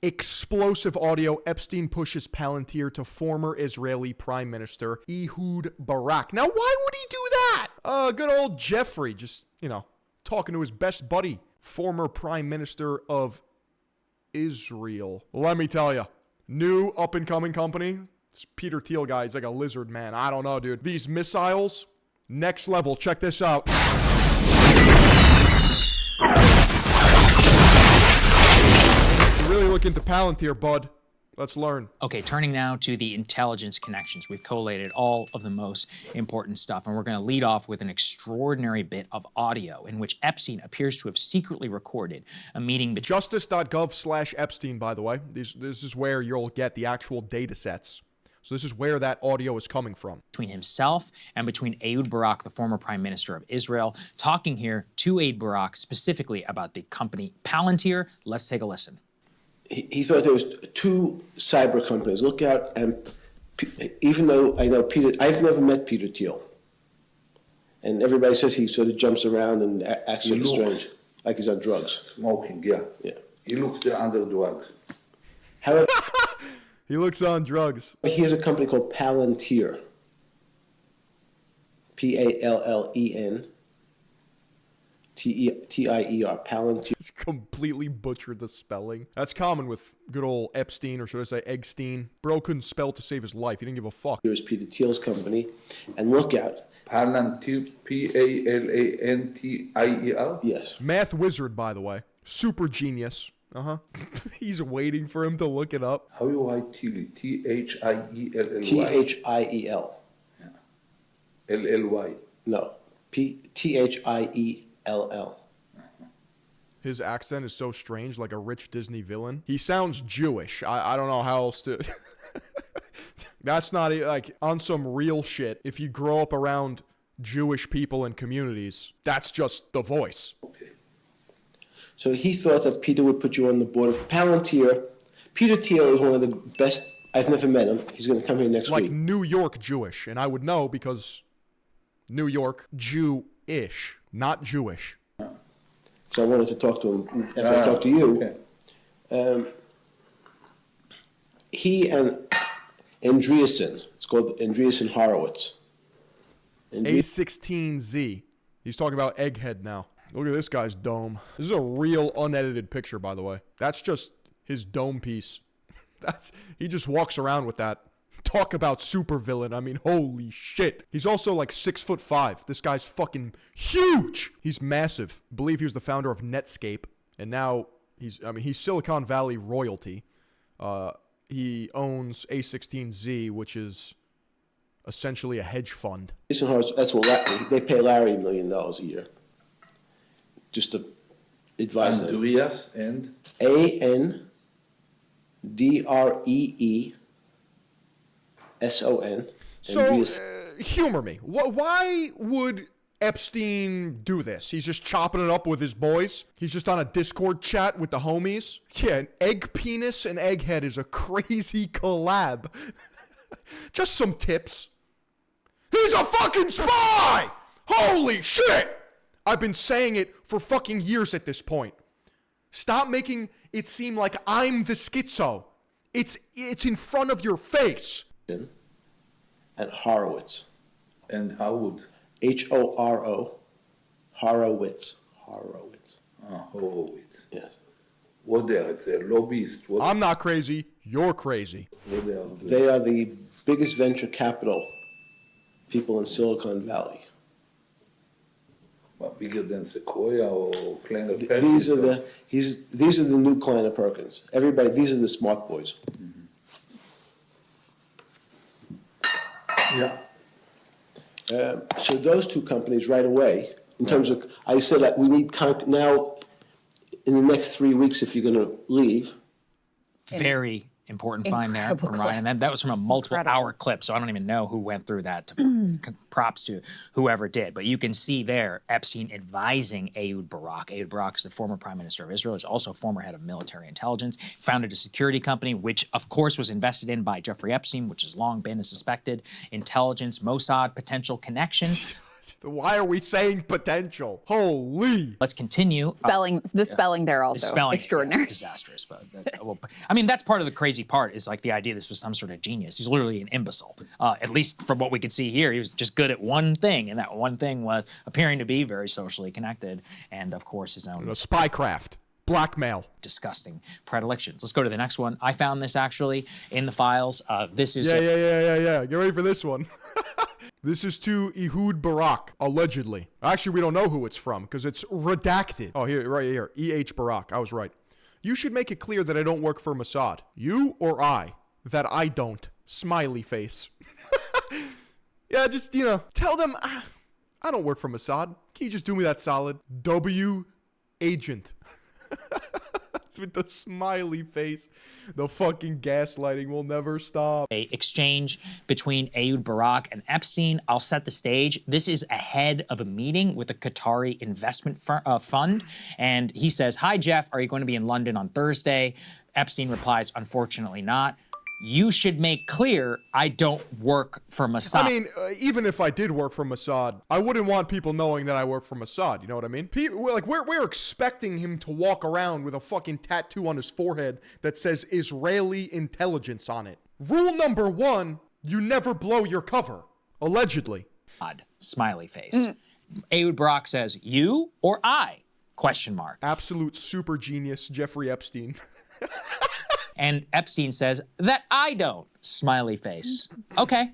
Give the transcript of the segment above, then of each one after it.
Explosive audio. Epstein pushes Palantir to former Israeli Prime Minister Ehud Barak. Now, why would he do that? Good old Jeffrey, just, talking to his best buddy, former Prime Minister of Israel. Let me tell you, new up-and-coming company. This Peter Thiel guy is like a lizard man. I don't know, dude. These missiles, next level. Check this out. Really look into Palantir, bud. Let's learn. Okay, turning now to the intelligence connections. We've collated all of the most important stuff, and we're going to lead off with an extraordinary bit of audio in which Epstein appears to have secretly recorded a meeting between justice.gov/Epstein, by the way. This is where you'll get the actual data sets. So this is where that audio is coming from. Between himself and between Ehud Barak, the former prime minister of Israel, talking here to Ehud Barak specifically about the company Palantir. Let's take a listen. He thought there was two cyber companies. Look out, and even though I know Peter, I've never met Peter Thiel. And everybody says he sort of jumps around and acts sort of strange, like he's on drugs. Smoking, yeah. He looks under drugs. However, he looks on drugs. He has a company called Palantir. P-A-L-L-E-N. T-I-E-R, Palantir. He's completely butchered the spelling. That's common with good old Epstein, or should I say Eggstein. Bro couldn't spell to save his life. He didn't give a fuck. Here's Peter Thiel's company. And look out. Palantir, P-A-L-A-N-T-I-E-R? Yes. Math wizard, by the way. Super genius. He's waiting for him to look it up. How you write Thiel? T-H-I-E-L-L-Y? T-H-I-E-L. Yeah. L-L-Y. No. T-H-I-E-L-L. His accent is so strange, like a rich Disney villain. He sounds Jewish. I don't know how else to... That's not, like, on some real shit. If you grow up around Jewish people and communities, that's just the voice. Okay. So he thought that Peter would put you on the board of Palantir. Peter Thiel is one of the best. I've never met him. He's going to come here next week. Like New York Jewish. And I would know because New York, Jew-ish, not Jewish. So I wanted to talk to him after I talked to you. Okay. He and Andreessen, it's called Andreessen Horowitz. A16Z. He's talking about Egghead now. Look at this guy's dome. This is a real unedited picture, by the way. That's just his dome piece. He just walks around with that. Talk about supervillain. I mean, holy shit. He's also like 6'5". This guy's fucking huge. He's massive. I believe he was the founder of Netscape. And now he's Silicon Valley royalty. He owns A16Z, which is essentially a hedge fund. Andreessen Horowitz, that's what they pay Larry $1 million a year. Just to advise them. Andreas and? A-N-D-R-E-E-S-O-N. So, humor me. Why would Epstein do this? He's just chopping it up with his boys. He's just on a Discord chat with the homies. Yeah, an egg penis and egghead is a crazy collab. Just some tips. He's a fucking spy! Holy shit! I've been saying it for fucking years at this point. Stop making it seem like I'm the schizo. It's in front of your face. And Horowitz. And Howard. H-O-R-O. Horowitz. Horowitz. Yes. What they are? It's a lobbyist. I'm not crazy. You're crazy. What they are? They are the biggest venture capital people in Silicon Valley. What, bigger than Sequoia or Kleiner These are the new Kleiner Perkins. Everybody, these are the smart boys. Mm-hmm. Yeah. So those two companies right away, in terms of, I said that we need now in the next 3 weeks if you're going to leave. Very important find there from Ryan. And that was from a multiple-hour clip, so I don't even know who went through that. Props to whoever did. But you can see there Epstein advising Ehud Barak. Ehud Barak is the former prime minister of Israel. He's also former head of military intelligence. Founded a security company, which, of course, was invested in by Jeffrey Epstein, which has long been a suspected intelligence, Mossad potential connection. Why are we saying potential? Holy. Let's continue. The spelling there also Spelling, extraordinary. yeah, disastrous. But well, I mean, that's part of the crazy part is like the idea this was some sort of genius. He's literally an imbecile. At least from what we could see here, he was just good at one thing, and that one thing was appearing to be very socially connected, and of course his own Spycraft. Blackmail. disgusting predilections. Let's go to the next one. I found this actually in the files. This is Yeah. Get ready for this one. This is to Ehud Barak, allegedly. Actually, we don't know who it's from because it's redacted. Oh, here, right here. E.H. Barak. I was right. You should make it clear that I don't work for Mossad. You or I? That I don't. Smiley face. Yeah, just, tell them I don't work for Mossad. Can you just do me that solid? W. Agent. With the smiley face. The fucking gaslighting will never stop. a exchange between Ehud Barak and Epstein. I'll set the stage. This is ahead of a meeting with a Qatari investment fund. And he says, "Hi, Jeff. Are you going to be in London on Thursday?" Epstein replies, "Unfortunately not. You should make clear I don't work for Mossad." I mean, even if I did work for Mossad, I wouldn't want people knowing that I work for Mossad. You know what I mean? We're expecting him to walk around with a fucking tattoo on his forehead that says Israeli intelligence on it. Rule number 1, you never blow your cover. Allegedly. Odd smiley face. Ehud Barak says, "You or I?" Question mark. Absolute super genius Jeffrey Epstein. And Epstein says, "That I don't." Smiley face. Okay.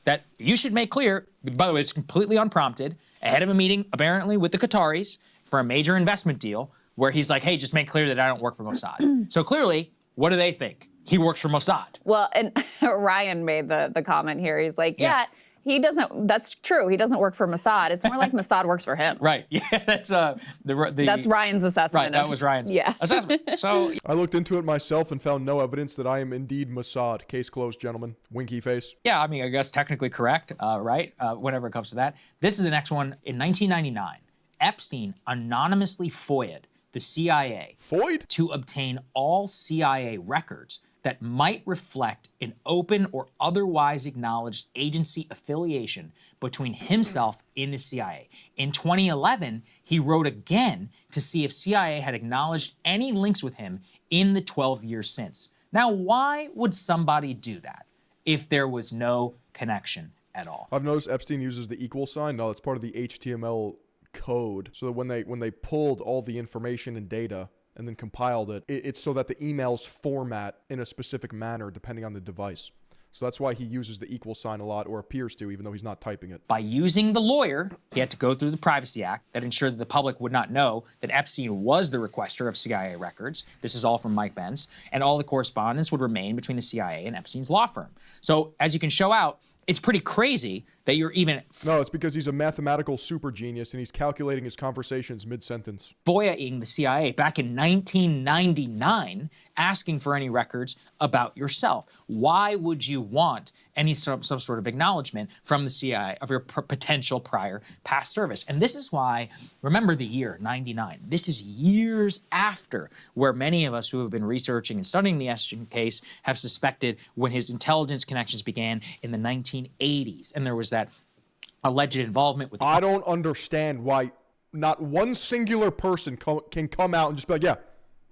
That you should make clear, by the way, it's completely unprompted, ahead of a meeting, apparently, with the Qataris for a major investment deal, where he's like, "Hey, just make clear that I don't work for Mossad." So clearly, what do they think? He works for Mossad. Well, and Ryan made the comment here. He's like, yeah, he doesn't. That's true. He doesn't work for Mossad. It's more like Mossad works for him. Right. Yeah, that's That's Ryan's assessment. Right, that was Ryan's assessment. So I looked into it myself and found no evidence that I am indeed Mossad. Case closed, gentlemen. Winky face. yeah, I mean, I guess technically correct, right? Whenever it comes to that. This is the next one. In 1999, Epstein anonymously FOIA'd the CIA Foyd? to obtain all CIA records that might reflect an open or otherwise acknowledged agency affiliation between himself and the CIA. In 2011, he wrote again to see if CIA had acknowledged any links with him in the 12 years since. Now, why would somebody do that if there was no connection at all? I've noticed Epstein uses the equal sign. No, it's part of the HTML code. So that when they pulled all the information and data and then compiled it, it's so that the emails format in a specific manner depending on the device. So that's why he uses the equal sign a lot, or appears to, even though he's not typing it. By using the lawyer, he had to go through the Privacy Act that ensured that the public would not know that Epstein was the requester of CIA records. This is all from Mike Benz. And all the correspondence would remain between the CIA and Epstein's law firm. So as you can show out, it's pretty crazy that you're even No, it's because he's a mathematical super genius and he's calculating his conversations mid-sentence. FOIA-ing the CIA back in 1999, asking for any records about yourself. Why would you want any some sort of acknowledgement from the CIA of your potential prior past service? And this is why, remember the year, 99. This is years after where many of us who have been researching and studying the Epstein case have suspected when his intelligence connections began in the 1980s. And there was that alleged involvement with... I don't understand why not one singular person can come out and just be like, yeah,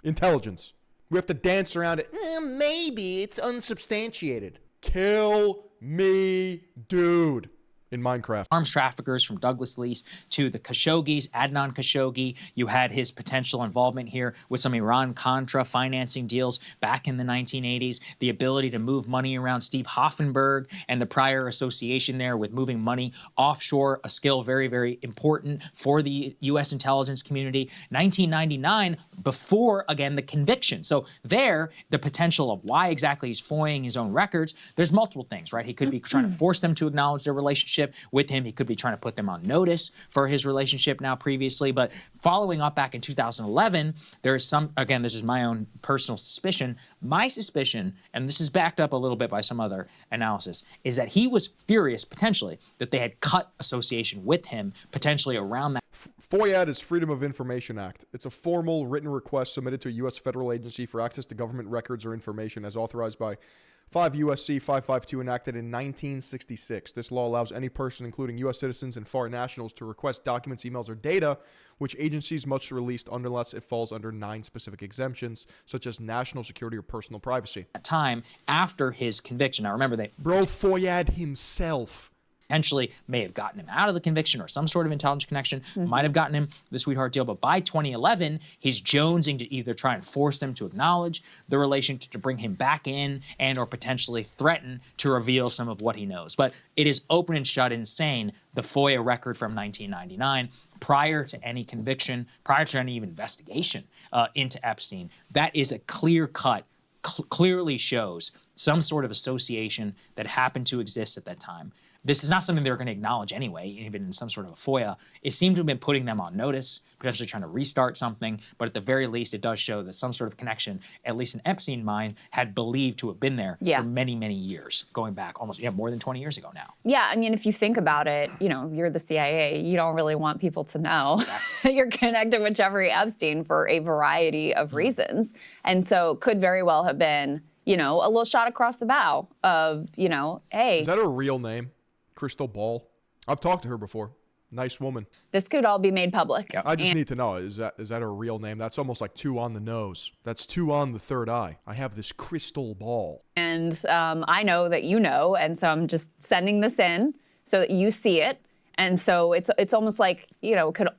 intelligence. We have to dance around it. Maybe it's unsubstantiated. Kill me, dude. In Minecraft. Arms traffickers from Douglas Lease to the Khashoggis, Adnan Khashoggi. You had his potential involvement here with some Iran-Contra financing deals back in the 1980s. The ability to move money around Steve Hoffenberg and the prior association there with moving money offshore, a skill very, very important for the U.S. intelligence community. 1999, before, again, the conviction. So there, the potential of why exactly he's FOIAing his own records, there's multiple things, right? He could be trying to force them to acknowledge their relationship with him. He could be trying to put them on notice for his relationship now previously. But following up back in 2011, there is some, again, this is my own personal suspicion. My suspicion, and this is backed up a little bit by some other analysis, is that he was furious, potentially, that they had cut association with him, potentially around that. FOIA is Freedom of Information Act. It's a formal written request submitted to a U.S. federal agency for access to government records or information as authorized by 5 U.S.C. 552 enacted in 1966. This law allows any person, including U.S. citizens and foreign nationals, to request documents, emails, or data which agencies must release unless it falls under 9 specific exemptions, such as national security or personal privacy. At time after his conviction. Now remember, they Foyad himself potentially may have gotten him out of the conviction or some sort of intelligence connection, might have gotten him the sweetheart deal. But by 2011, he's jonesing to either try and force them to acknowledge the relationship, to bring him back in, and or potentially threaten to reveal some of what he knows. But it is open and shut insane, the FOIA record from 1999, prior to any conviction, prior to any even investigation into Epstein. That is a clear-cut, clearly shows some sort of association that happened to exist at that time. This is not something they're going to acknowledge anyway, even in some sort of a FOIA. It seemed to have been putting them on notice, potentially trying to restart something, but at the very least, it does show that some sort of connection, at least in Epstein's mind, had believed to have been there for many, many years, going back almost, more than 20 years ago now. Yeah, I mean, if you think about it, you're the CIA. You don't really want people to know that you're connected with Jeffrey Epstein for a variety of reasons. And so could very well have been, a little shot across the bow of, hey. Is that her real name? Crystal Ball? I've talked to her before. Nice woman. This could all be made public. I just need to know, is that her real name? That's almost like 2 on the nose. That's 2 on the third eye. I have this crystal ball. And I know that you know, and so I'm just sending this in so that you see it. And so it's almost like,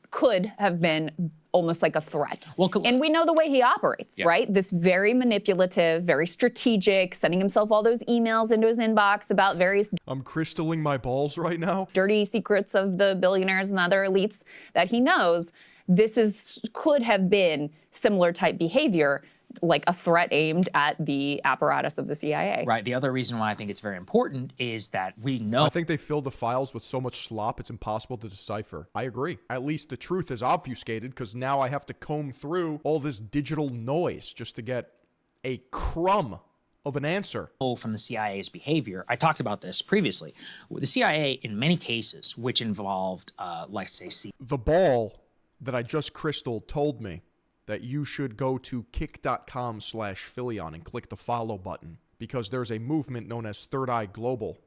could have been almost like a threat. And we know the way he operates, right? This very manipulative, very strategic, sending himself all those emails into his inbox about various I'm crystalling my balls right now. dirty secrets of the billionaires and other elites that he knows. Could have been similar type behavior, like a threat aimed at the apparatus of the CIA. Right. The other reason why I think it's very important is that we know. I think they filled the files with so much slop, it's impossible to decipher. I agree. At least the truth is obfuscated, because now I have to comb through all this digital noise just to get a crumb of an answer. From the CIA's behavior. I talked about this previously. The CIA, in many cases, which involved, let's say, the ball that I just crystalled told me that you should go to kick.com/Philion and click the follow button, because there's a movement known as Third Eye Global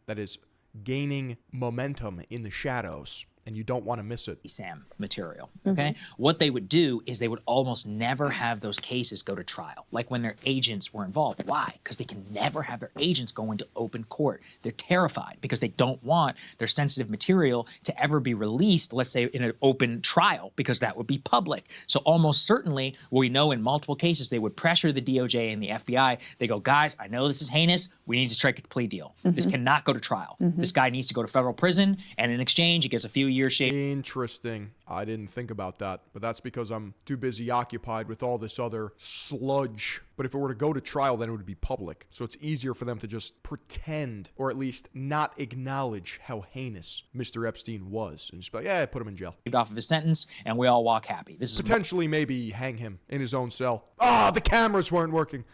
that is gaining momentum in the shadows, and you don't want to miss it. Sam material, okay? What they would do is they would almost never have those cases go to trial, like when their agents were involved. Why? Because they can never have their agents go into open court. They're terrified because they don't want their sensitive material to ever be released, let's say in an open trial, because that would be public. So almost certainly, we know in multiple cases, they would pressure the DOJ and the FBI. They go, guys, I know this is heinous. We need to strike a plea deal. This cannot go to trial. This guy needs to go to federal prison, and in exchange, he gets a few years. Interesting. I didn't think about that, but that's because I'm too busy occupied with all this other sludge. But if it were to go to trial, then it would be public. So it's easier for them to just pretend, or at least not acknowledge how heinous Mr. Epstein was. And just be like, yeah, put him in jail. Off of his sentence, and we all walk happy. This is potentially maybe hang him in his own cell. The cameras weren't working.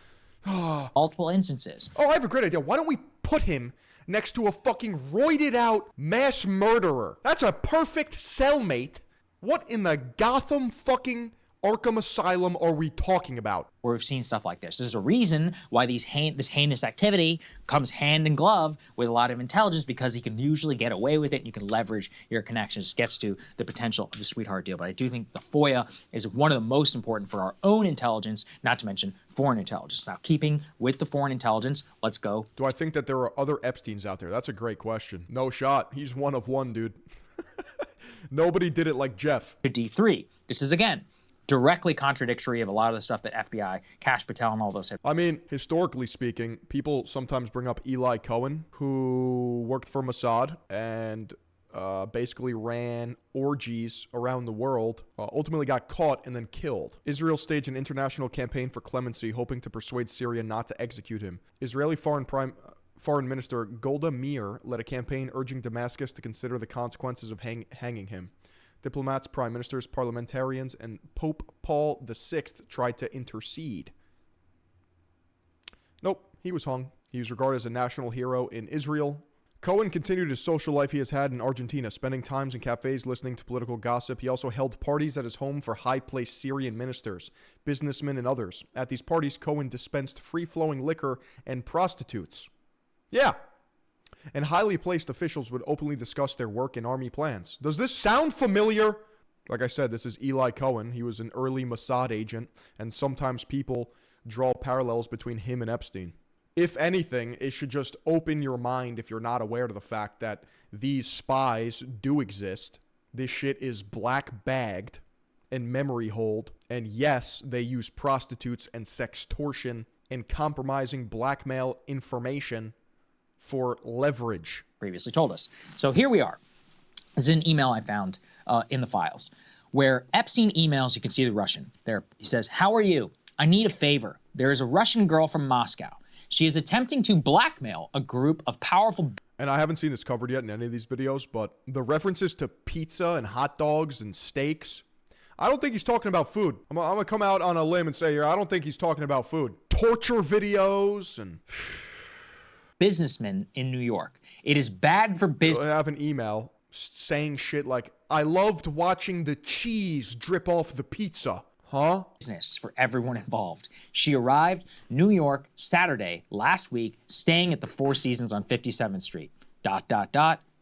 Multiple instances. I have a great idea. Why don't we put him next to a fucking roided out mass murderer? That's a perfect cellmate. What in the Gotham fucking Arkham Asylum are we talking about? Where we've seen stuff like this. There's a reason why this heinous activity comes hand in glove with a lot of intelligence, because you can usually get away with it and you can leverage your connections. It gets to the potential of the sweetheart deal. But I do think the FOIA is one of the most important for our own intelligence, not to mention foreign intelligence. Now, keeping with the foreign intelligence, let's go. Do I think that there are other Epsteins out there? That's a great question. No shot. He's one of one, dude. Nobody did it like Jeff. To D3. This is, again, directly contradictory of a lot of the stuff that FBI, Kash Patel, and all those have. I mean, historically speaking, people sometimes bring up Eli Cohen, who worked for Mossad and basically ran orgies around the world, ultimately got caught and then killed. Israel staged an international campaign for clemency, hoping to persuade Syria not to execute him. Israeli Foreign Minister Golda Meir led a campaign urging Damascus to consider the consequences of hanging him. Diplomats, prime ministers, parliamentarians, and Pope Paul VI tried to intercede. Nope, he was hung. He was regarded as a national hero in Israel. Cohen continued his social life he has had in Argentina, spending times in cafes listening to political gossip. He also held parties at his home for high-placed Syrian ministers, businessmen, and others. At these parties, Cohen dispensed free-flowing liquor and prostitutes. Yeah. And highly placed officials would openly discuss their work and army plans. Does this sound familiar? Like I said, this is Eli Cohen. He was an early Mossad agent, and sometimes people draw parallels between him and Epstein. If anything, it should just open your mind if you're not aware of the fact that these spies do exist. This shit is black-bagged and memory hold. And yes, they use prostitutes and sextortion and compromising blackmail information for leverage. Previously told us. So here we are. This is an email I found in the files where Epstein emails, you can see the Russian. There, he says, "How are you? I need a favor. There is a Russian girl from Moscow. She is attempting to blackmail a group of powerful..." And I haven't seen this covered yet in any of these videos, but the references to pizza and hot dogs and steaks, I don't think he's talking about food. I'm going to come out on a limb and say here, I don't think he's talking about food. Torture videos and... businessmen in New York. It is bad for business. I have an email saying shit like, "I loved watching the cheese drip off the pizza." Huh? Business for everyone involved. She arrived New York Saturday last week, staying at the Four Seasons on 57th Street. ...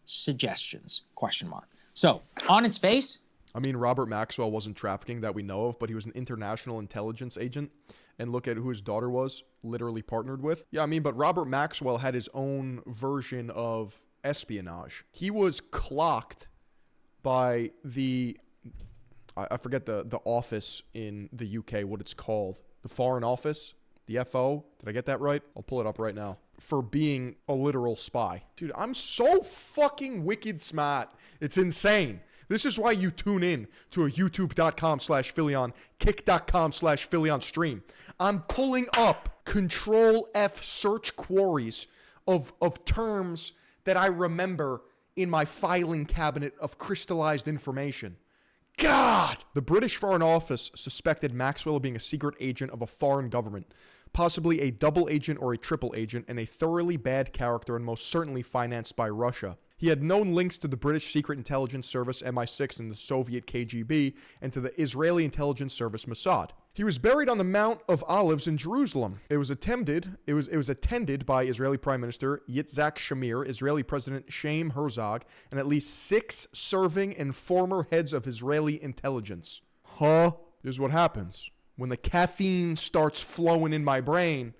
Suggestions? Question mark. So on its face, I mean, Robert Maxwell wasn't trafficking that we know of, but he was an international intelligence agent. And look at who his daughter was literally partnered with. Yeah, I mean, but Robert Maxwell had his own version of espionage. He was clocked by the... I forget the office in the UK, what it's called. The Foreign Office, the FO. Did I get that right? I'll pull it up right now. For being a literal spy. Dude, I'm so fucking wicked smart. It's insane. This is why you tune in to a youtube.com/Philion, kick.com/Philion stream. I'm pulling up Control F search queries of terms that I remember in my filing cabinet of crystallized information. God! The British Foreign Office suspected Maxwell of being a secret agent of a foreign government, possibly a double agent or a triple agent, and a thoroughly bad character and most certainly financed by Russia. He had known links to the British Secret Intelligence Service MI6 and the Soviet KGB and to the Israeli Intelligence Service Mossad. He was buried on the Mount of Olives in Jerusalem. It was attended by Israeli Prime Minister Yitzhak Shamir, Israeli President Chaim Herzog, and at least 6 serving and former heads of Israeli intelligence. Huh? This is what happens. When the caffeine starts flowing in my brain,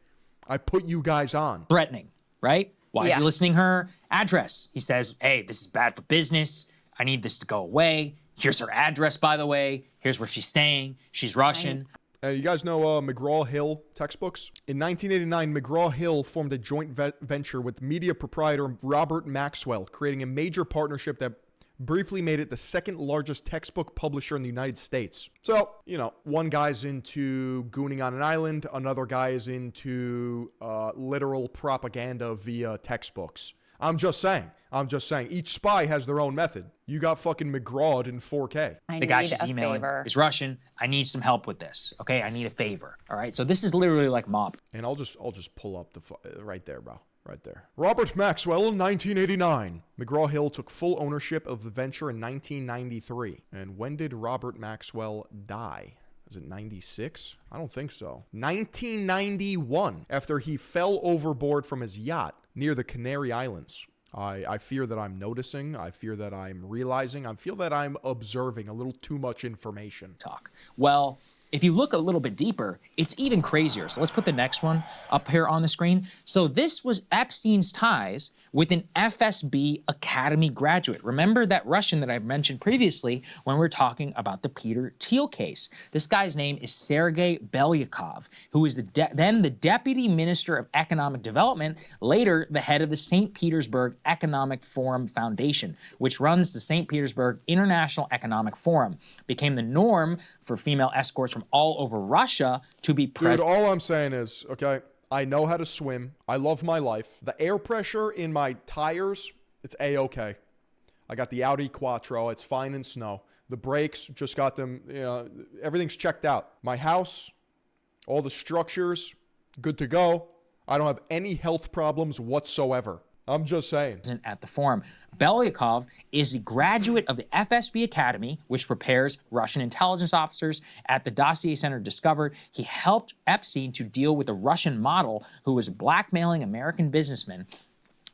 I put you guys on. Threatening, right? Why is he listing her address? He says, "Hey, this is bad for business. I need this to go away. Here's her address, by the way. Here's where she's staying. She's Russian." You guys know McGraw-Hill textbooks? In 1989, McGraw-Hill formed a joint venture with media proprietor Robert Maxwell, creating a major partnership that briefly made it the second largest textbook publisher in the United States. So, you know, one guy's into gooning on an island, another guy is into literal propaganda via textbooks. I'm just saying. Each spy has their own method. You got fucking McGrawed in 4K. The guy she's emailing is Russian. I need some help with this. Okay, I need a favor. All right, so this is literally like mob. And I'll just pull up right there, bro. Right there. Robert Maxwell in 1989. McGraw-Hill took full ownership of the venture in 1993. And when did Robert Maxwell die? Was it 96? I don't think so. 1991, after he fell overboard from his yacht near the Canary Islands. I fear that I'm noticing. I fear that I'm realizing. I feel that I'm observing a little too much information. Well, if you look a little bit deeper, it's even crazier. So let's put the next one up here on the screen. So this was Epstein's ties with an FSB Academy graduate. Remember that Russian that I mentioned previously when we were talking about the Peter Thiel case. This guy's name is Sergei Belyakov, who is then the Deputy Minister of Economic Development, later the head of the St. Petersburg Economic Forum Foundation, which runs the St. Petersburg International Economic Forum. Became the norm for female escorts from all over Russia to be present. Dude, all I'm saying is, okay, I know how to swim. I love my life. The air pressure in my tires, it's A-okay. I got the Audi Quattro. It's fine in snow. The brakes, just got them, you know, everything's checked out. My house, all the structures, good to go. I don't have any health problems whatsoever. I'm just saying. At the forum. Belyakov is a graduate of the FSB Academy, which prepares Russian intelligence officers. At the Dossier Center discovered, he helped Epstein to deal with a Russian model who was blackmailing American businessmen,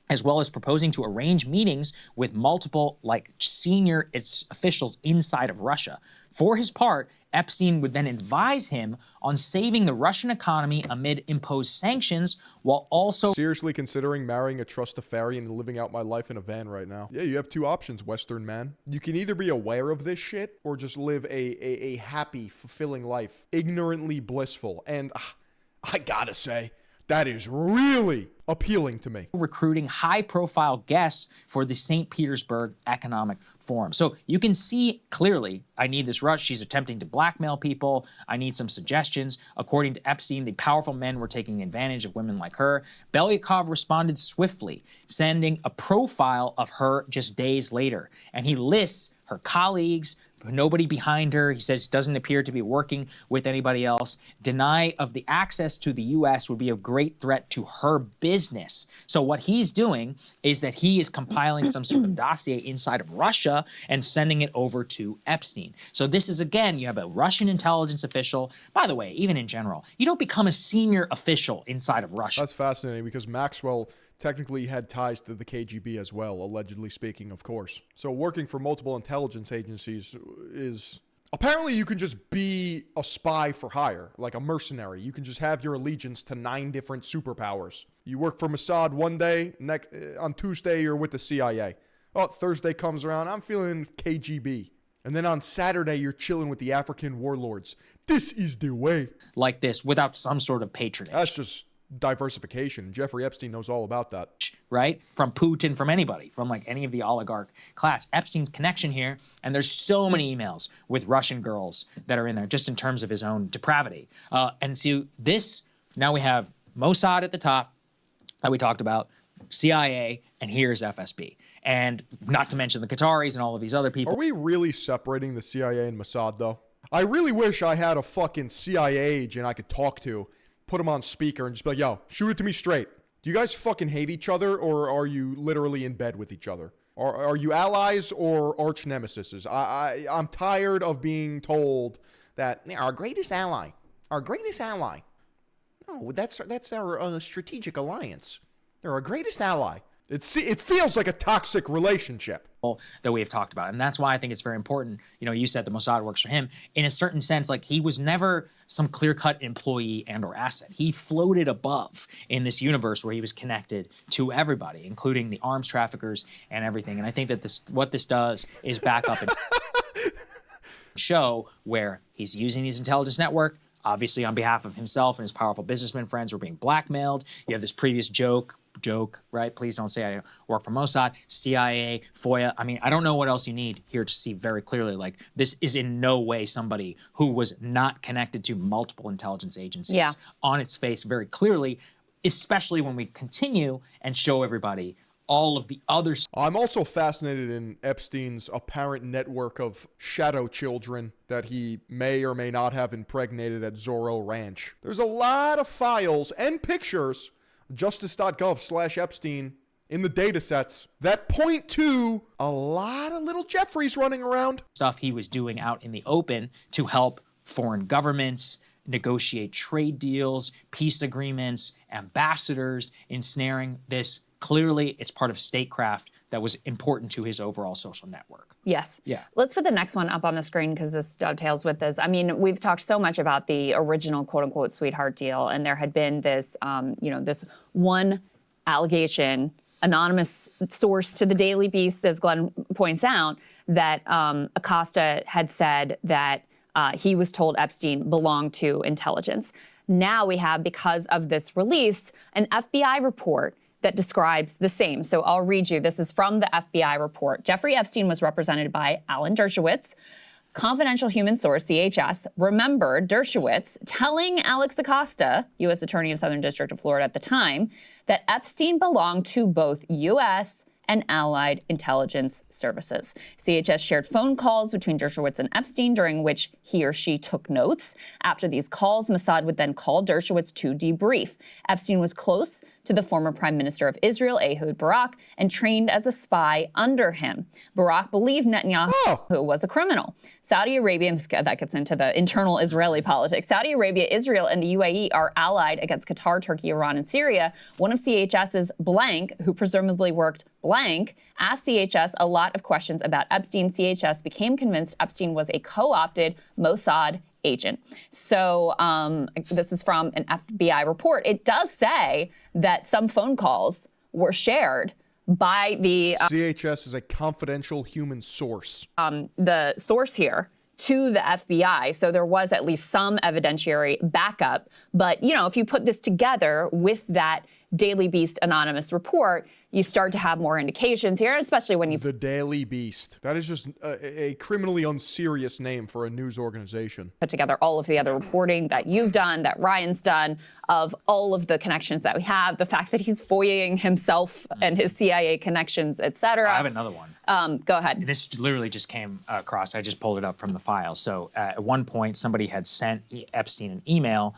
as well as proposing to arrange meetings with multiple, senior officials inside of Russia. For his part, Epstein would then advise him on saving the Russian economy amid imposed sanctions, while also seriously considering marrying a trustafarian and living out my life in a van right now. Yeah, you have two options, Western man. You can either be aware of this shit or just live a happy, fulfilling life, ignorantly blissful. And I gotta say, that is really appealing to me. Recruiting high-profile guests for the St. Petersburg Economic Forum. So you can see clearly, I need this rush. She's attempting to blackmail people. I need some suggestions. According to Epstein, the powerful men were taking advantage of women like her. Belyakov responded swiftly, sending a profile of her just days later. And he lists her colleagues, nobody behind her. He says doesn't appear to be working with anybody else. Deny of the access to the U.S. would be a great threat to her business. So what he's doing is that he is compiling some sort of dossier inside of Russia and sending it over to Epstein. So this is, again, you have a Russian intelligence official. By the way, even in general, you don't become a senior official inside of Russia. That's fascinating because Maxwell technically had ties to the KGB as well, allegedly speaking, of course. So working for multiple intelligence agencies is... Apparently you can just be a spy for hire, like a mercenary. You can just have your allegiance to 9 different superpowers. You work for Mossad one day, on Tuesday you're with the CIA. Oh, Thursday comes around, I'm feeling KGB. And then on Saturday, you're chilling with the African warlords. This is the way. Like this, without some sort of patronage. That's just diversification. Jeffrey Epstein knows all about that. Right? From Putin, from anybody, from any of the oligarch class. Epstein's connection here, and there's so many emails with Russian girls that are in there, just in terms of his own depravity. And so this, now we have Mossad at the top, that we talked about, CIA, and here's FSB. And not to mention the Qataris and all of these other people. Are we really separating the CIA and Mossad, though? I really wish I had a fucking CIA agent I could talk to, put him on speaker, and just be like, yo, shoot it to me straight. Do you guys fucking hate each other, or are you literally in bed with each other? Are you allies or arch nemesis? I'm tired of being told that our greatest ally. No, that's our strategic alliance. They're our greatest ally. It feels like a toxic relationship that we have talked about. And that's why I think it's very important. You said the Mossad works for him. In a certain sense, he was never some clear-cut employee and or asset. He floated above in this universe where he was connected to everybody, including the arms traffickers and everything. And I think that what this does is back up and show where he's using his intelligence network, obviously on behalf of himself and his powerful businessmen friends who are being blackmailed. You have this previous joke, right? Please don't say I work for Mossad, CIA, FOIA. I mean, I don't know what else you need here to see very clearly. This is in no way somebody who was not connected to multiple intelligence agencies on its face very clearly, especially when we continue and show everybody all of the other... I'm also fascinated in Epstein's apparent network of shadow children that he may or may not have impregnated at Zorro Ranch. There's a lot of files and pictures, justice.gov/Epstein, in the data sets that point to a lot of little Jeffreys running around. Stuff he was doing out in the open to help foreign governments negotiate trade deals, peace agreements, ambassadors, ensnaring this. Clearly, it's part of statecraft that was important to his overall social network. Yes. Yeah. Let's put the next one up on the screen because this dovetails with this. I mean, we've talked so much about the original quote-unquote sweetheart deal, and there had been this, this one allegation, anonymous source to the Daily Beast, as Glenn points out, that Acosta had said that he was told Epstein belonged to intelligence. Now we have, because of this release, an FBI report that describes the same. So I'll read you. This is from the FBI report. Jeffrey Epstein was represented by Alan Dershowitz. Confidential human source, CHS, remembered Dershowitz telling Alex Acosta, U.S. Attorney of Southern District of Florida at the time, that Epstein belonged to both U.S. and allied intelligence services. CHS shared phone calls between Dershowitz and Epstein during which he or she took notes. After these calls, Mossad would then call Dershowitz to debrief. Epstein was close to the former Prime Minister of Israel, Ehud Barak, and trained as a spy under him. Barak believed Netanyahu was a criminal. Saudi Arabia, and that gets into the internal Israeli politics. Saudi Arabia, Israel, and the UAE are allied against Qatar, Turkey, Iran, and Syria. One of CHS's blank, who presumably worked blank, asked CHS a lot of questions about Epstein. CHS became convinced Epstein was a co-opted Mossad agent. So this is from an FBI report. It does say that some phone calls were shared by the CHS is a confidential human source. the source here to the FBI. So there was at least some evidentiary backup. But, you know, if you put this together with that Daily Beast anonymous report, you start to have more indications here, especially when you... The Daily Beast. That is just a criminally unserious name for a news organization. Put together all of the other reporting that you've done, that Ryan's done, of all of the connections that we have, the fact that he's FOIAing himself and his CIA connections, et cetera. I have another one. Go ahead. This literally just came across. I just pulled it up from the file. So at one point, somebody had sent Epstein an email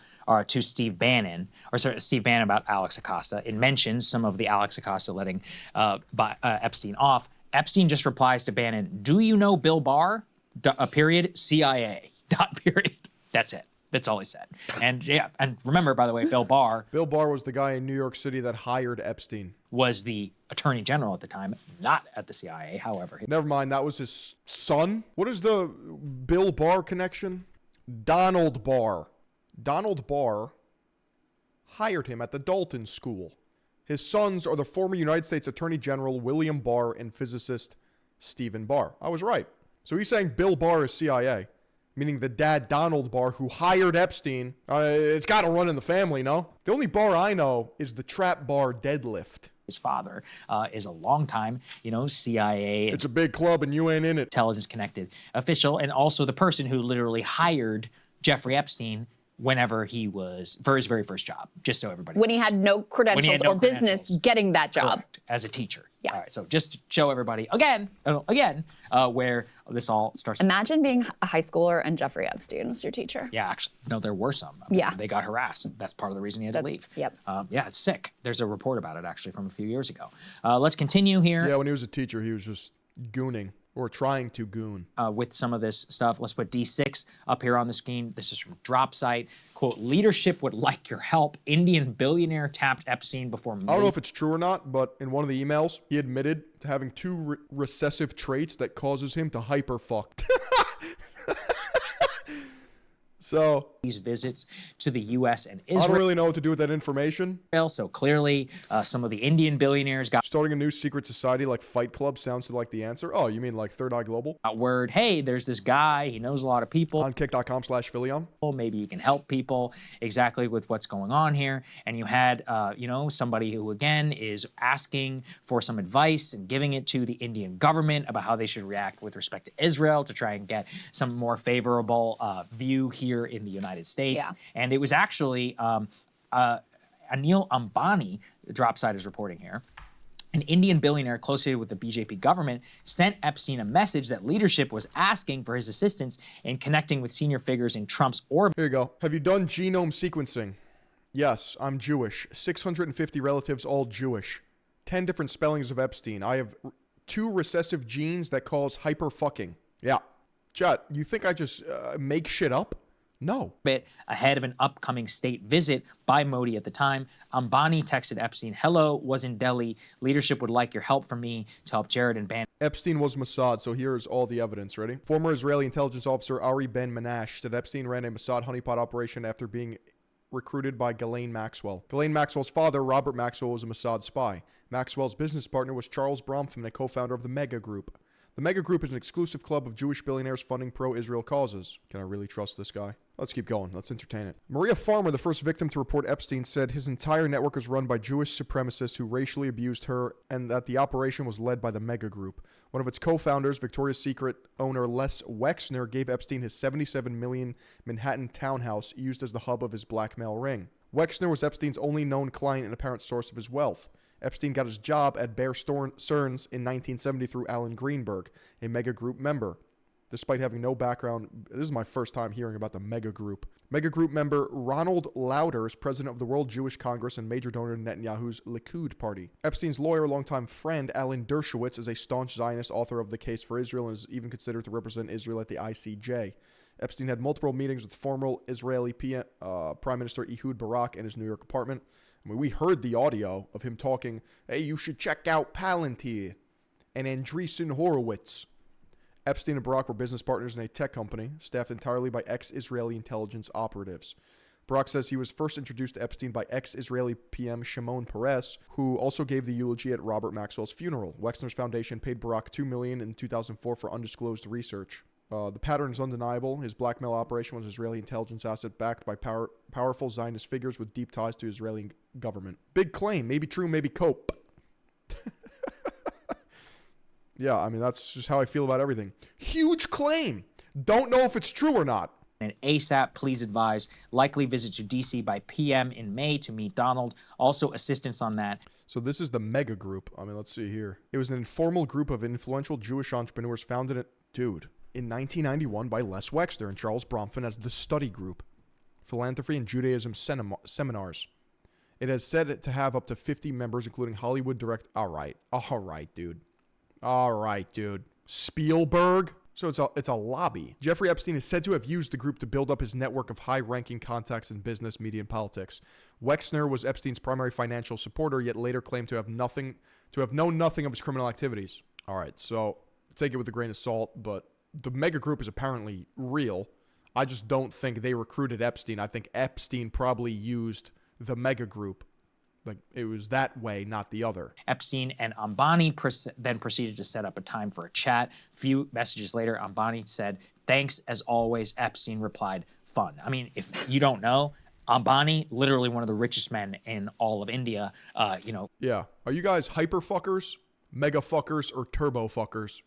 to Steve Bannon about Alex Acosta. It mentions some of the Alex Acosta letting Epstein off. Epstein just replies to Bannon, "Do you know Bill Barr? Period. CIA. Period." That's it. That's all he said. And yeah, and remember, by the way, Bill Barr was the guy in New York City that hired Epstein. Was the attorney general at the time, not at the CIA, however. Never mind, that was his son. What is the Bill Barr connection? Donald Barr. Donald Barr hired him at the Dalton School. His sons are the former United States Attorney General William Barr and physicist Stephen Barr. I was right. So he's saying Bill Barr is CIA, meaning the dad Donald Barr who hired Epstein. It's got to run in the family, no? The only Barr I know is the trap bar deadlift. His father is a longtime, CIA. It's a big club and you ain't in it. Intelligence connected official, and also the person who literally hired Jeffrey Epstein whenever he was for his very first job, just so everybody When he had no credentials or business getting that job. Correct, as a teacher. Yeah. All right, so just to show everybody again, where this all starts. Imagine being a high schooler and Jeffrey Epstein was your teacher. Yeah, actually, no, there were some. Yeah. They got harassed. That's part of the reason he had to leave. Yep. Yeah, it's sick. There's a report about it, actually, from a few years ago. Let's continue here. Yeah, when he was a teacher, he was just gooning. Or trying to goon. With some of this stuff. Let's put D6 up here on the screen. This is from DropSite. Quote, "Leadership would like your help. Indian billionaire tapped Epstein before..." I don't know if it's true or not, but in one of the emails, he admitted to having two recessive traits that causes him to hyperfuck. So these visits to the U.S. and Israel. I don't really know what to do with that information. So clearly, some of the Indian billionaires got starting a new secret society like Fight Club sounds like the answer. Oh, you mean like Third Eye Global? Word, hey, there's this guy. He knows a lot of people. On kick.com/Philion. Maybe you can help people exactly with what's going on here. And you had, somebody who, again, is asking for some advice and giving it to the Indian government about how they should react with respect to Israel to try and get some more favorable view here in the United States. Yeah. And it was actually Anil Ambani, the DropSite is reporting here, an Indian billionaire associated with the BJP government, sent Epstein a message that leadership was asking for his assistance in connecting with senior figures in Trump's orbit. Here you go. Have you done genome sequencing? Yes, I'm Jewish. 650 relatives, all Jewish. 10 different spellings of Epstein. I have 2 recessive genes that cause hyperfucking. Yeah. Chat, you think I just make shit up? No. Ahead of an upcoming state visit by Modi at the time, Ambani texted Epstein, "Hello, was in Delhi. Leadership would like your help from me to help Jared and Bannon." Epstein was Mossad, so here's all the evidence. Ready? Former Israeli intelligence officer Ari Ben Manash said Epstein ran a Mossad honeypot operation after being recruited by Ghislaine Maxwell. Ghislaine Maxwell's father, Robert Maxwell, was a Mossad spy. Maxwell's business partner was Charles Bronfman, a co-founder of the Mega Group. The Mega Group is an exclusive club of Jewish billionaires funding pro-Israel causes. Can I really trust this guy? Let's keep going. Let's entertain it. Maria Farmer, the first victim to report Epstein, said his entire network was run by Jewish supremacists who racially abused her and that the operation was led by the Mega Group. One of its co-founders, Victoria's Secret owner Les Wexner, gave Epstein his $77 million Manhattan townhouse used as the hub of his blackmail ring. Wexner was Epstein's only known client and apparent source of his wealth. Epstein got his job at Bear Stearns in 1970 through Alan Greenberg, a Mega Group member. despite having no background. This is my first time hearing about the Mega Group. Mega Group member Ronald Lauder is president of the World Jewish Congress and major donor to Netanyahu's Likud party. Epstein's lawyer, longtime friend Alan Dershowitz, is a staunch Zionist, author of the Case for Israel, and is even considered to represent Israel at the ICJ. Epstein had multiple meetings with former Israeli Prime Minister Ehud Barak in his New York apartment. I mean, we heard the audio of him talking, hey, you should check out Palantir and Andreessen Horowitz. Epstein and Barak were business partners in a tech company staffed entirely by ex-Israeli intelligence operatives. Barak says he was first introduced to Epstein by ex-Israeli PM Shimon Peres, who also gave the eulogy at Robert Maxwell's funeral. Wexner's foundation paid Barak $2 million in 2004 for undisclosed research. The pattern is undeniable. His blackmail operation was an Israeli intelligence asset backed by powerful Zionist figures with deep ties to the Israeli government. Big claim, maybe true, maybe cope. Yeah, I mean, that's just how I feel about everything. Huge claim. Don't know if it's true or not. And ASAP, please advise. Likely visit to D.C. by PM in May to meet Donald. Also assistance on that. So this is the Mega Group. I mean, let's see here. It was an informal group of influential Jewish entrepreneurs founded in 1991 by Les Wexner and Charles Bronfman as the Study Group. Philanthropy and Judaism seminars. It has said to have up to 50 members, including Hollywood direct. All right, dude. Spielberg. So it's a lobby. Jeffrey Epstein is said to have used the group to build up his network of high-ranking contacts in business, media, and politics. Wexner was Epstein's primary financial supporter, yet later claimed to have known nothing of his criminal activities. All right, so take it with a grain of salt, but the Mega Group is apparently real. I just don't think they recruited Epstein. I think Epstein probably used the Mega Group. Like, it was that way, not the other. Epstein and Ambani then proceeded to set up a time for a chat. A few messages later, Ambani said, "Thanks as always." Epstein replied, "Fun." I mean, if you don't know, Ambani, literally one of the richest men in all of India, Yeah. Are you guys hyper fuckers, mega fuckers, or turbo fuckers?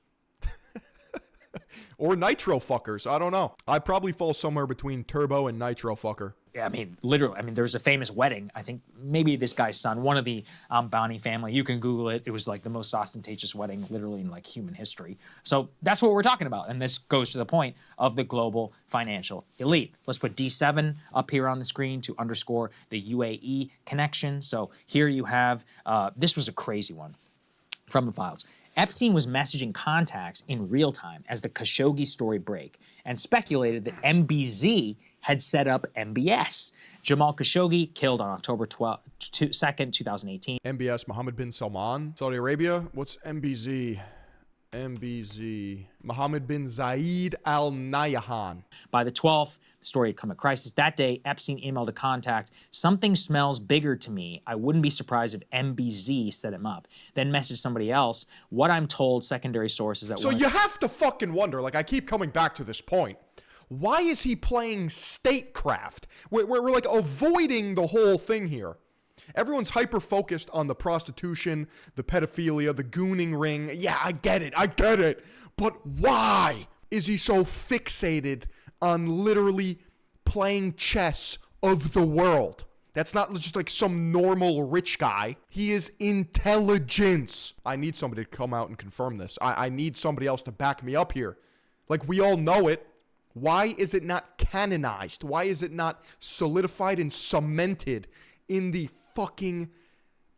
Or nitro fuckers? I don't know. I'd probably fall somewhere between turbo and nitro fucker. I mean, literally, there's a famous wedding. I think maybe this guy's son, one of the Ambani family. You can Google it. It was like the most ostentatious wedding, literally in like human history. So that's what we're talking about. And this goes to the point of the global financial elite. Let's put D7 up here on the screen to underscore the UAE connection. So here you have, this was a crazy one from the files. Epstein was messaging contacts in real time as the Khashoggi story broke and speculated that MBZ had set up MBS. Jamal Khashoggi killed on October 2nd, 2018. MBS, Mohammed bin Salman, Saudi Arabia. What's MBZ? MBZ. Mohammed bin Zayed Al Nahyan. By the 12th, the story had come to crisis. That day, Epstein emailed a contact, "Something smells bigger to me. I wouldn't be surprised if MBZ set him up." Then messaged somebody else. What I'm told, secondary sources that. So you have to fucking wonder, like I keep coming back to this point. Why is he playing statecraft? We're like avoiding the whole thing here. Everyone's hyper-focused on the prostitution, the pedophilia, the gooning ring. Yeah, I get it. But why is he so fixated on literally playing chess of the world? That's not just like some normal rich guy. He is intelligence. I need somebody to come out and confirm this. I need somebody else to back me up here. Like, we all know it. Why is it not canonized? Why is it not solidified and cemented in the fucking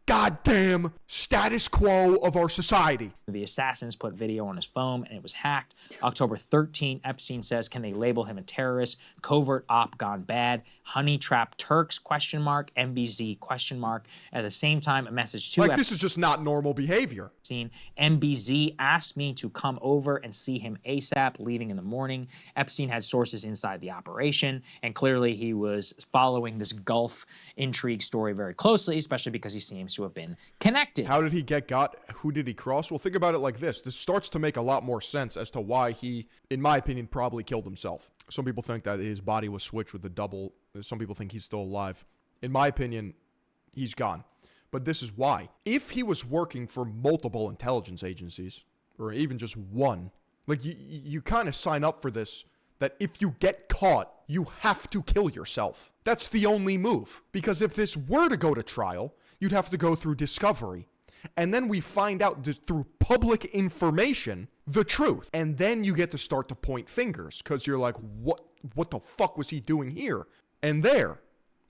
goddamn status quo of our society? The assassins put video on his phone and it was hacked. October 13, Epstein says, can they label him a terrorist? Covert op gone bad. Honey trap Turks, ? MBZ, ? At the same time, a message to Epstein. This is just not normal behavior. MBZ asked me to come over and see him ASAP, leaving in the morning. Epstein had sources inside the operation, and clearly he was following this Gulf intrigue story very closely, especially because he seems to have been connected. How did he get got? Who did he cross? Well, think about it like this. This starts to make a lot more sense as to why he, in my opinion, probably killed himself. Some people think that his body was switched with the double. Some people think he's still alive. In my opinion, he's gone. But this is why. If he was working for multiple intelligence agencies, or even just one, like you kind of sign up for this, that if you get caught, you have to kill yourself. That's the only move. Because if this were to go to trial, you'd have to go through discovery. And then we find out through public information the truth. And then you get to start to point fingers because you're like, what the fuck was he doing here and there?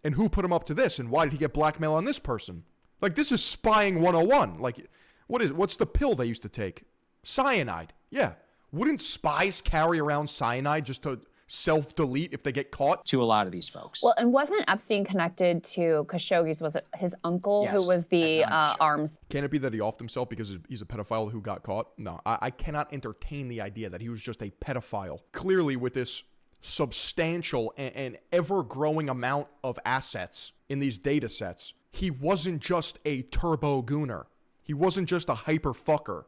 And who put him up to this? And why did he get blackmail on this person? Like, this is spying 101. Like, what's the pill they used to take? Cyanide. Yeah. Wouldn't spies carry around cyanide just to self-delete if they get caught? To a lot of these folks. Well, and wasn't Epstein connected to Khashoggi's, was it his uncle Yes, who was the and arms? Can it be that he offed himself because he's a pedophile who got caught? No, I cannot entertain the idea that he was just a pedophile. Clearly, with this substantial and ever-growing amount of assets in these data sets, he wasn't just a turbo gooner. He wasn't just a hyper fucker.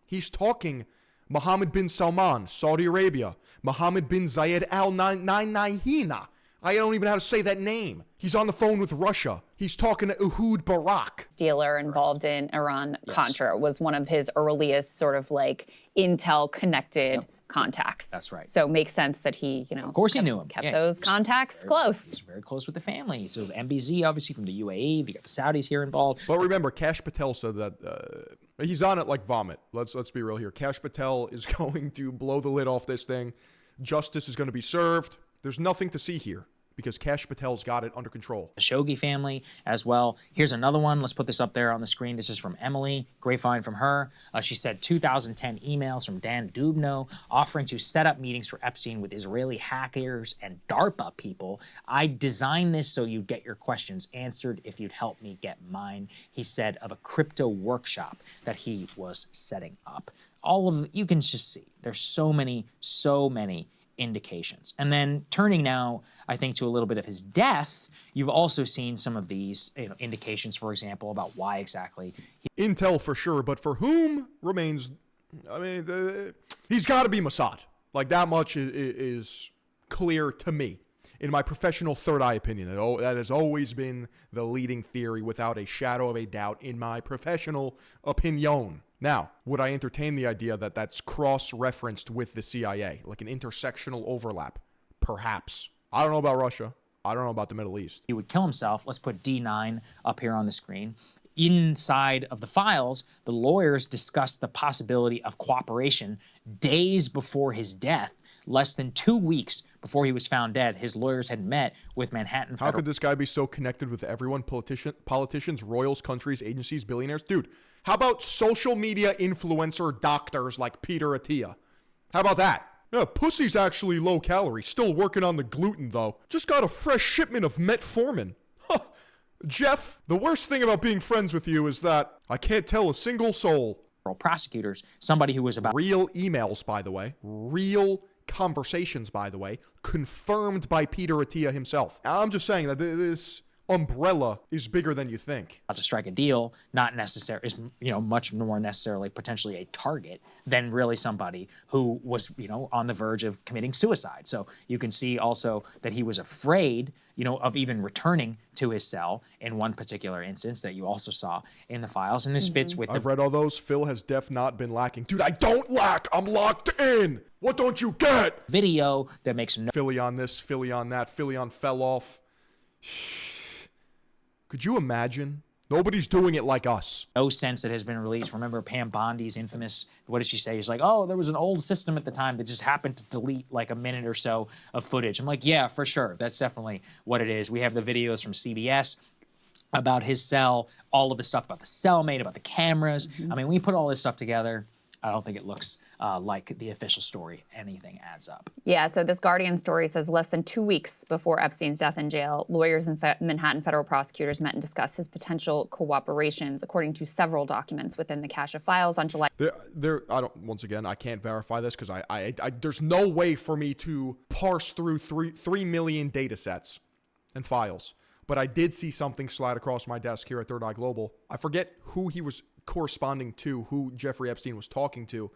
He's talking Mohammed bin Salman, Saudi Arabia, Mohammed bin Zayed Al Nahyan. I don't even know how to say that name. He's on the phone with Russia. He's talking to Ehud Barak. Dealer involved in Iran-Contra was one of his earliest sort of like intel connected contacts. That's right. So it makes sense that he, Of course he knew him. Kept those contacts close. He's very close with the family. So the MBZ, obviously, from the UAE. You got the Saudis here involved. But remember, Kash Patel said that he's on it like vomit. Let's be real here. Kash Patel is going to blow the lid off this thing. Justice is going to be served. There's nothing to see here because Kash Patel's got it under control. The Khashoggi family as well. Here's another one. Let's put this up there on the screen. This is from Emily. Great find from her. She said 2010 emails from Dan Dubno offering to set up meetings for Epstein with Israeli hackers and DARPA people. I designed this so you'd get your questions answered if you'd help me get mine. He said of a crypto workshop that he was setting up. All of you can just see there's so many indications. And then turning now, I think, to a little bit of his death, you've also seen some of these indications, for example, about why exactly. Intel for sure, but for whom remains, he's got to be Mossad. Like, that much is clear to me. In my professional third eye opinion, that has always been the leading theory without a shadow of a doubt in my professional opinion. Now, would I entertain the idea that that's cross-referenced with the CIA, like an intersectional overlap? Perhaps. I don't know about Russia. I don't know about the Middle East. He would kill himself. Let's put D9 up here on the screen. Inside of the files, the lawyers discussed the possibility of cooperation days before his death. Less than 2 weeks before he was found dead, his lawyers had met with Manhattan How could this guy be so connected with everyone? Politicians, royals, countries, agencies, billionaires? Dude, how about social media influencer doctors like Peter Attia? How about that? Yeah, pussy's actually low calorie. Still working on the gluten, though. Just got a fresh shipment of metformin. Huh. Jeff, the worst thing about being friends with you is that I can't tell a single soul. Prosecutors, somebody who was about real emails, by the way. Real conversations, by the way, confirmed by Peter Attia himself. I'm just saying that this umbrella is bigger than you think. to strike a deal, not necessary is much more necessarily potentially a target than really somebody who was on the verge of committing suicide. So you can see also that he was afraid of even returning to his cell in one particular instance that you also saw in the files. And this fits with I've read all those. Phil has not been lacking. Dude, I don't lack. I'm locked in. What don't you get? Video that makes no Philion this, Philion that, Philion fell off. Could you imagine? Nobody's doing it like us. no sense that has been released. Remember Pam Bondi's infamous, what did she say? She's like, oh, there was an old system at the time that just happened to delete like a minute or so of footage. I'm like, yeah, for sure. That's definitely what it is. We have the videos from CBS about his cell, all of the stuff about the cellmate, about the cameras. I mean, we put all this stuff together. I don't think it looks like the official story. Anything adds up. Yeah, so this Guardian story says less than 2 weeks before Epstein's death in jail, lawyers and Manhattan federal prosecutors met and discussed his potential cooperations, according to several documents within the cache of files on July. Once again, I can't verify this because there's no way for me to parse through 3 million data sets and files. But I did see something slide across my desk here at Third Eye Global. I forget who he was corresponding to, who Jeffrey Epstein was talking to.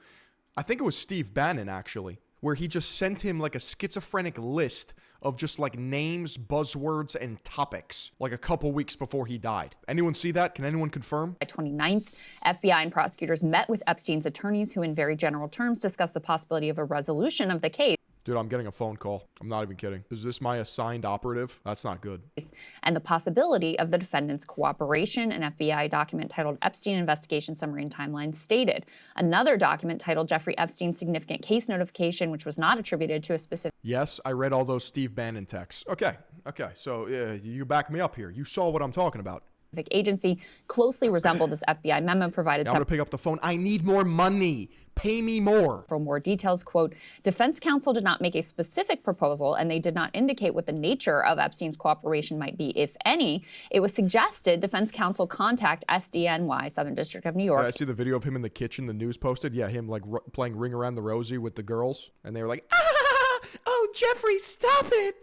I think it was Steve Bannon, actually, where he just sent him like a schizophrenic list of just like names, buzzwords, and topics like a couple weeks before he died. Anyone see that? Can anyone confirm? By 29th, FBI and prosecutors met with Epstein's attorneys who in very general terms discussed the possibility of a resolution of the case. Dude, I'm getting a phone call. I'm not even kidding. Is this my assigned operative? That's not good. And the possibility of the defendant's cooperation, an FBI document titled Epstein Investigation Summary and Timeline stated. Another document titled Jeffrey Epstein's Significant Case Notification, which was not attributed to a specific... Yes, I read all those Steve Bannon texts. Okay. So you back me up here. You saw what I'm talking about. agency closely resembled this FBI memo provided. I'm going to pick up the phone. I need more money. Pay me more. For more details, quote, defense counsel did not make a specific proposal and they did not indicate what the nature of Epstein's cooperation might be, if any. It was suggested defense counsel contact SDNY, Southern District of New York. I see the video of him in the kitchen, the news posted. Yeah, him like playing Ring Around the Rosie with the girls. And they were like, oh, Jeffrey, stop it.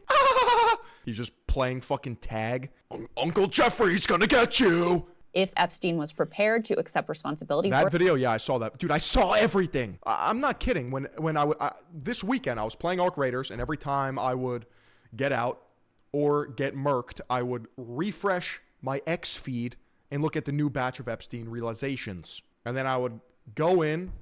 He's just playing fucking tag. Uncle Jeffrey's gonna get you. If Epstein was prepared to accept responsibility for that video, yeah, I saw that. Dude, I saw everything. I'm not kidding. When this weekend, I was playing Arc Raiders, and every time I would get out or get murked, I would refresh my X feed and look at the new batch of Epstein realizations. And then I would go in,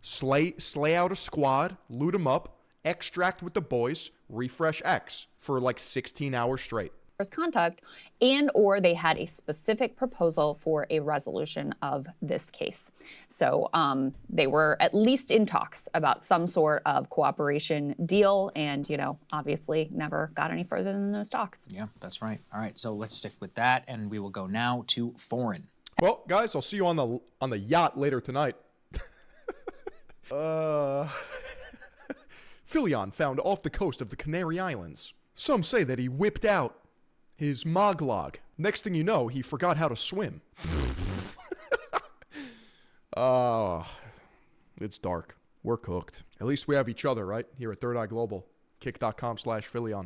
slay out a squad, loot them up, extract with the boys, refresh X for like 16 hours straight. Contact, and or they had a specific proposal for a resolution of this case. So they were at least in talks about some sort of cooperation deal, and obviously never got any further than those talks. Yeah, that's right. All right, so let's stick with that, and we will go now to foreign. Well, guys, I'll see you on the yacht later tonight. Philion found off the coast of the Canary Islands. Some say that he whipped out his moglog. Next thing you know, he forgot how to swim. It's dark. We're cooked. At least we have each other, right? Here at Third Eye Global. Kick.com/Philion.